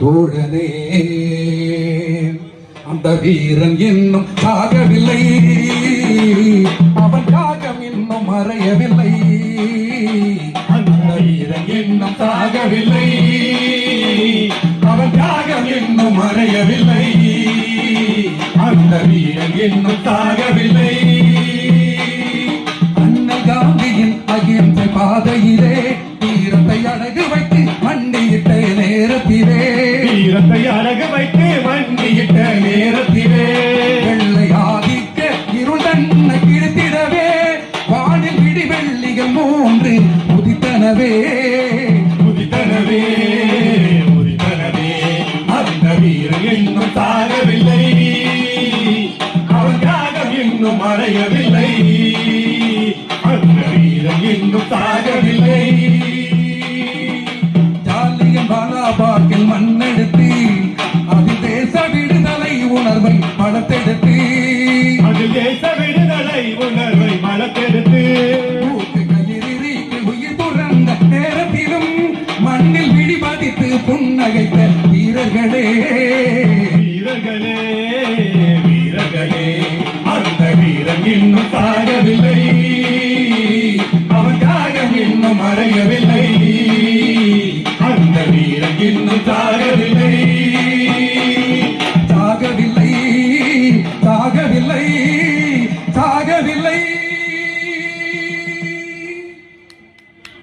தோழனே அந்த வீரன் இன்னும் சாகவில்லை, அவன் தியாகம் இன்னும் மறையவில்லை. அந்த வீரன் இன்னும் சாகவில்லை, அவன் தியாகம் இன்னும் மறையவில்லை. அந்த வீரன் இன்னும் சாகவில்லை. அண்ணல் காந்தியின் அகிம்சை பாதையிலே வீரத்தை அழகு வைத்து மண்டியிட்ட நேரத்திலே, வீரத்தை அழகு வைத்து மண்டியிட்ட நேரத்திலே வெள்ளை ஆதிக்க இருள் தன்னை கிழித்திடவே வானில் விடி வெள்ளிகள் 3 உதித்தனவே உதித்தனவே உதித்தனவே. அந்த வீரன் இன்னும் சாகவில்லை, அவன் தியாகம் இன்னும் மறையவில்லை. அந்த வீரன் இன்னும் சாகவில்லை. ஜாலியன் வாலாபாக்கில் மண்ணெடுத்து அதில் தேச விடுதலை உணர்வை வளர்த்தெடுத்து, அதில் தேச விடுதலை உணர்வை வளர்த்தெடுத்து உயிர் துறந்த நேரத்திலும் மண்ணில் விடிபதித்து புன்னகைத்த வீரர்களே வீரர்களே வீரர்களே. அந்த வீரன் இன்னும் சாகவில்லை, அவன் தியாகம் இன்னும் மறையவில்லை. அந்த வீரன் இன்னும் சாகவில்லை.